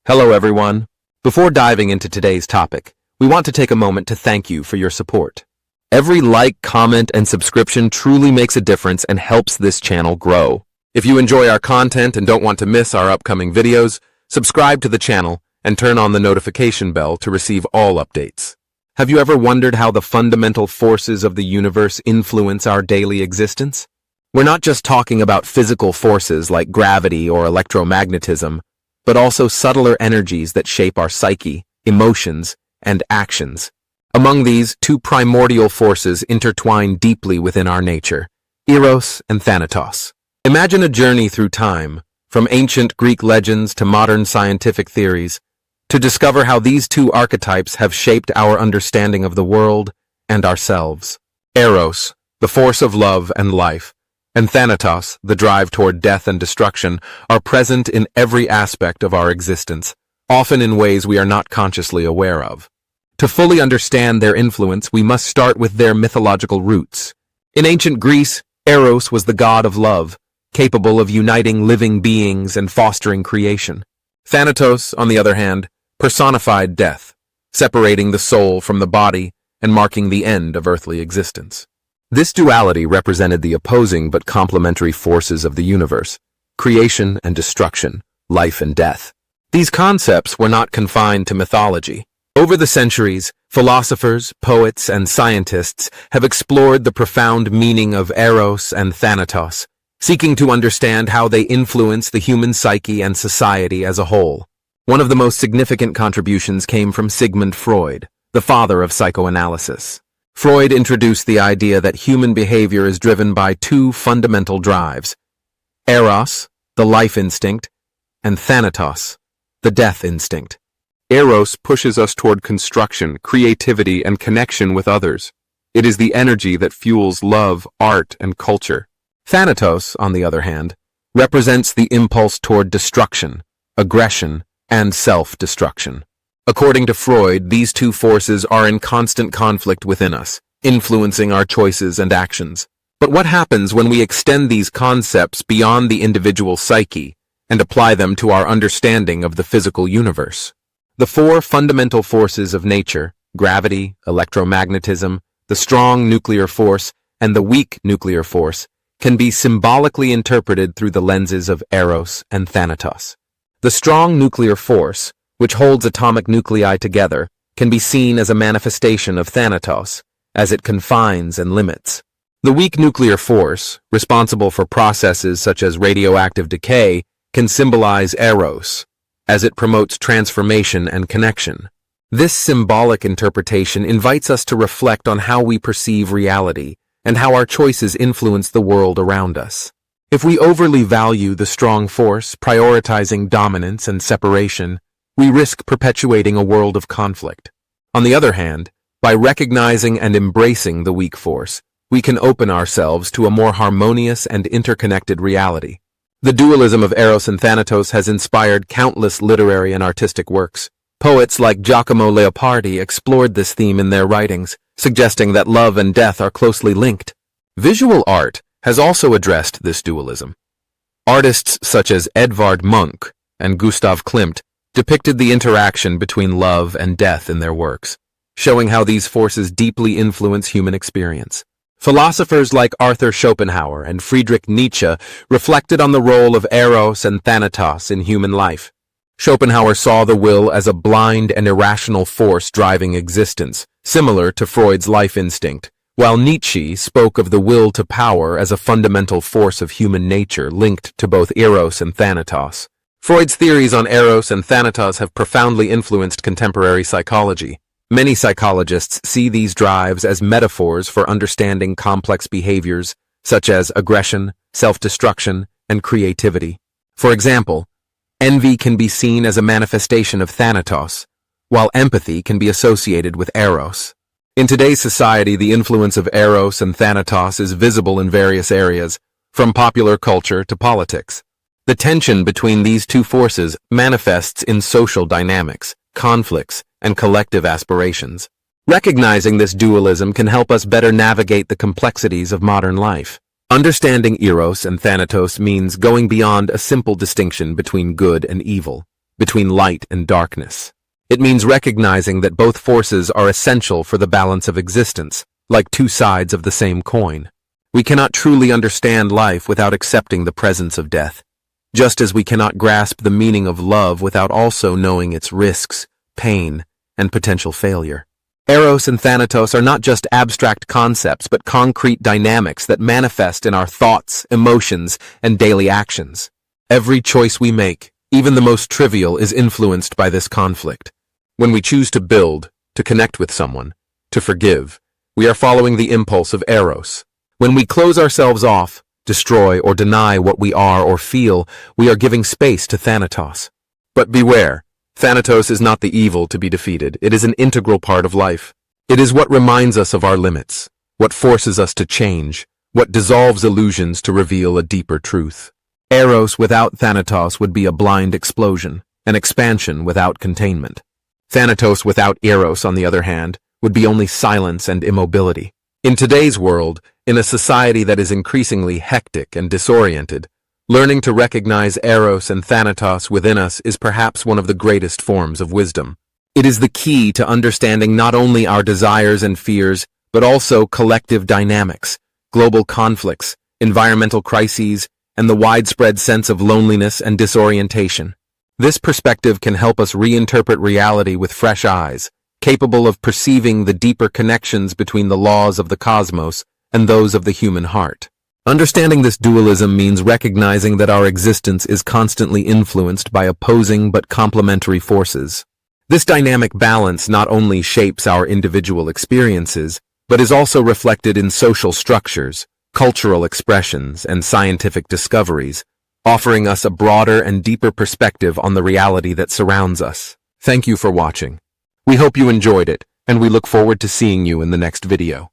Hello everyone. Before diving into today's topic, we want to take a moment to thank you for your support. Every like, comment, and subscription truly makes a difference and helps this channel grow. If you enjoy our content and don't want to miss our upcoming videos, subscribe to the channel and turn on the notification bell to receive all updates. Have you ever wondered how the fundamental forces of the universe influence our daily existence? We're not just talking about physical forces like gravity or electromagnetism, but also subtler energies that shape our psyche, emotions, and actions. Among these, two primordial forces intertwine deeply within our nature, Eros and Thanatos. Imagine a journey through time, from ancient Greek legends to modern scientific theories, to discover how these two archetypes have shaped our understanding of the world and ourselves. Eros, the force of love and life, and Thanatos, the drive toward death and destruction, are present in every aspect of our existence, often in ways we are not consciously aware of. To fully understand their influence, we must start with their mythological roots. In ancient Greece, Eros was the god of love, capable of uniting living beings and fostering creation. Thanatos, on the other hand, personified death, separating the soul from the body and marking the end of earthly existence. This duality represented the opposing but complementary forces of the universe, creation and destruction, life and death. These concepts were not confined to mythology. Over the centuries, philosophers, poets, and scientists have explored the profound meaning of Eros and Thanatos, seeking to understand how they influence the human psyche and society as a whole. One of the most significant contributions came from Sigmund Freud, the father of psychoanalysis. Freud introduced the idea that human behavior is driven by two fundamental drives: Eros, the life instinct, and Thanatos, the death instinct. Eros pushes us toward construction, creativity, and connection with others. It is the energy that fuels love, art, and culture. Thanatos, on the other hand, represents the impulse toward destruction, aggression, and self-destruction. According to Freud, these two forces are in constant conflict within us, influencing our choices and actions. But what happens when we extend these concepts beyond the individual psyche and apply them to our understanding of the physical universe? The four fundamental forces of nature, gravity, electromagnetism, the strong nuclear force, and the weak nuclear force, can be symbolically interpreted through the lenses of Eros and Thanatos. The strong nuclear force, which holds atomic nuclei together, can be seen as a manifestation of Thanatos, as it confines and limits. The weak nuclear force, responsible for processes such as radioactive decay, can symbolize Eros, as it promotes transformation and connection. This symbolic interpretation invites us to reflect on how we perceive reality and how our choices influence the world around us. If we overly value the strong force, prioritizing dominance and separation, we risk perpetuating a world of conflict. On the other hand, by recognizing and embracing the weak force, we can open ourselves to a more harmonious and interconnected reality. The dualism of Eros and Thanatos has inspired countless literary and artistic works. Poets like Giacomo Leopardi explored this theme in their writings, suggesting that love and death are closely linked. Visual art has also addressed this dualism. Artists such as Edvard Munch and Gustav Klimt depicted the interaction between love and death in their works, showing how these forces deeply influence human experience. Philosophers like Arthur Schopenhauer and Friedrich Nietzsche reflected on the role of Eros and Thanatos in human life. Schopenhauer saw the will as a blind and irrational force driving existence, similar to Freud's life instinct, while Nietzsche spoke of the will to power as a fundamental force of human nature linked to both Eros and Thanatos. Freud's theories on Eros and Thanatos have profoundly influenced contemporary psychology. Many psychologists see these drives as metaphors for understanding complex behaviors such as aggression, self-destruction, and creativity. For example, envy can be seen as a manifestation of Thanatos, while empathy can be associated with Eros. In today's society, the influence of Eros and Thanatos is visible in various areas, from popular culture to politics. The tension between these two forces manifests in social dynamics, conflicts, and collective aspirations. Recognizing this dualism can help us better navigate the complexities of modern life. Understanding Eros and Thanatos means going beyond a simple distinction between good and evil. between light and darkness. It means recognizing that both forces are essential for the balance of existence, like two sides of the same coin. We cannot truly understand life without accepting the presence of death, just as we cannot grasp the meaning of love without also knowing its risks, pain, and potential failure. Eros and Thanatos are not just abstract concepts, but concrete dynamics that manifest in our thoughts, emotions, and daily actions. Every choice we make, even the most trivial, is influenced by this conflict. When we choose to build, to connect with someone, to forgive, we are following the impulse of Eros. When we close ourselves off, destroy or deny what we are or feel, we are giving space to Thanatos. But beware, Thanatos is not the evil to be defeated. It is an integral part of life. It is what reminds us of our limits, what forces us to change, what dissolves illusions to reveal a deeper truth. Eros without Thanatos would be a blind explosion, an expansion without containment. Thanatos without Eros, on the other hand, would be only silence and immobility. In today's world, in a society that is increasingly hectic and disoriented, learning to recognize Eros and Thanatos within us is perhaps one of the greatest forms of wisdom. It is the key to understanding not only our desires and fears, but also collective dynamics, global conflicts, environmental crises, and the widespread sense of loneliness and disorientation. This perspective can help us reinterpret reality with fresh eyes, capable of perceiving the deeper connections between the laws of the cosmos and those of the human heart. Understanding this dualism means recognizing that our existence is constantly influenced by opposing but complementary forces. This dynamic balance not only shapes our individual experiences, but is also reflected in social structures, cultural expressions, and scientific discoveries, offering us a broader and deeper perspective on the reality that surrounds us. Thank you for watching. We hope you enjoyed it, and we look forward to seeing you in the next video.